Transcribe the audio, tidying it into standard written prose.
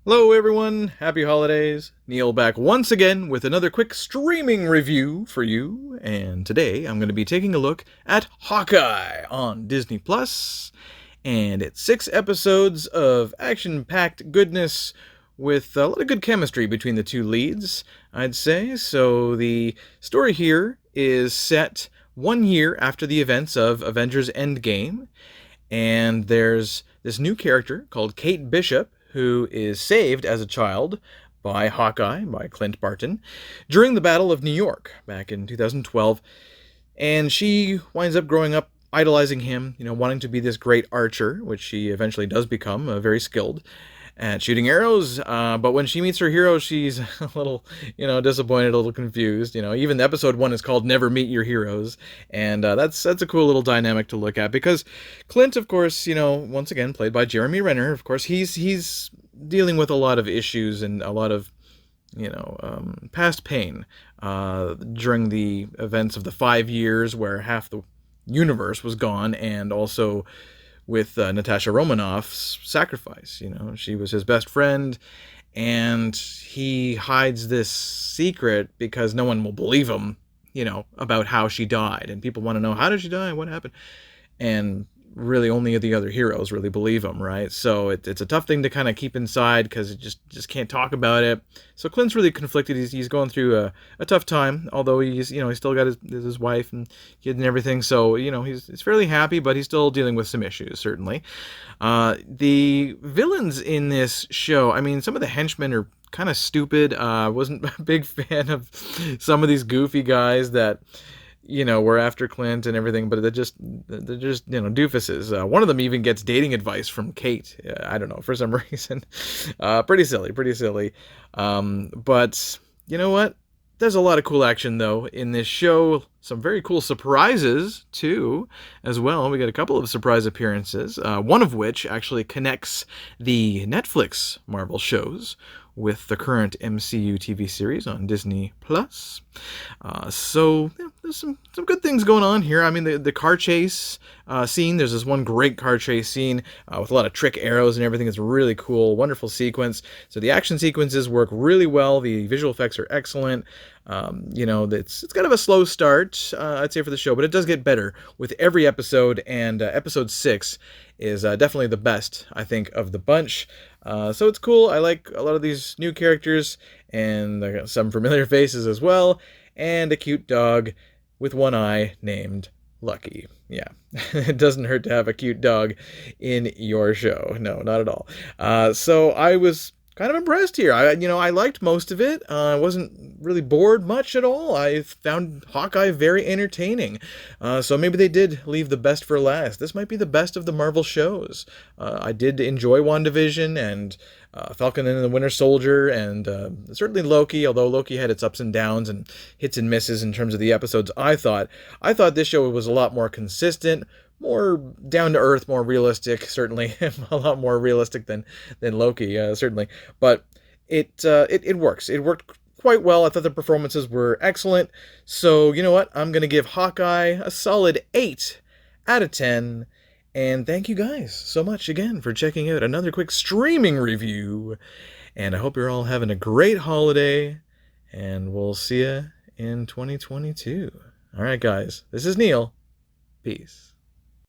Hello everyone, happy holidays. Neil back once again with another quick streaming review for you. And today I'm going to be taking a look at Hawkeye on Disney Plus. And it's 6 episodes of action-packed goodness with a lot of good chemistry between the two leads, I'd say. So the story here is set 1 year after the events of Avengers Endgame. And there's this new character called Kate Bishop who is saved as a child by Hawkeye, by Clint Barton, during the Battle of New York back in 2012. And she winds up growing up idolizing him, wanting to be this great archer, which she eventually does become, very skilled at shooting arrows. But when she meets her hero, she's a little, disappointed, a little confused. Even episode 1 is called "Never Meet Your Heroes," and that's a cool little dynamic to look at because Clint, of course, once again played by Jeremy Renner. Of course, he's dealing with a lot of issues and a lot of past pain during the events of the 5 years where half the universe was gone, and also with Natasha Romanoff's sacrifice. She was his best friend, and he hides this secret because no one will believe him, about how she died. And people want to know, how did she die? What happened? And really only the other heroes really believe him, right? So it's a tough thing to kind of keep inside because it just can't talk about it. So Clint's really conflicted. He's going through a tough time, although he's still got his wife and kid and everything. So he's fairly happy, but he's still dealing with some issues, certainly. The villains in this show, I mean, some of the henchmen are kind of stupid. I wasn't a big fan of some of these goofy guys that we're after Clint and everything, but they're just doofuses. One of them even gets dating advice from Kate. I don't know, for some reason. Pretty silly. But you know what? There's a lot of cool action, though, in this show. Some very cool surprises, too, as well. We got a couple of surprise appearances, one of which actually connects the Netflix Marvel shows with the current MCU TV series on Disney Plus. So there's some good things going on here. I mean, the car chase scene, there's this one great car chase scene with a lot of trick arrows and everything. It's really cool, wonderful sequence. So the action sequences work really well. The visual effects are excellent. It's kind of a slow start, I'd say, for the show, but it does get better with every episode, and episode 6 is definitely the best, I think, of the bunch. So it's cool. I like a lot of these new characters, and I got some familiar faces as well, and a cute dog with one eye named Lucky. Yeah, it doesn't hurt to have a cute dog in your show. No, not at all. So I was kind of impressed here. I liked most of it. I wasn't really bored much at all. I found Hawkeye very entertaining. So maybe they did leave the best for last. This might be the best of the Marvel shows. I did enjoy WandaVision and Falcon and the Winter Soldier, and certainly Loki, although Loki had its ups and downs and hits and misses in terms of the episodes. I thought this show was a lot more consistent, more down to earth, more realistic, certainly a lot more realistic than Loki, certainly. But it works. It worked quite well. I thought the performances were excellent. So you know what? I'm gonna give Hawkeye a solid 8 out of 10. And thank you guys so much again for checking out another quick streaming review. And I hope you're all having a great holiday. And we'll see you in 2022. All right, guys. This is Neil. Peace.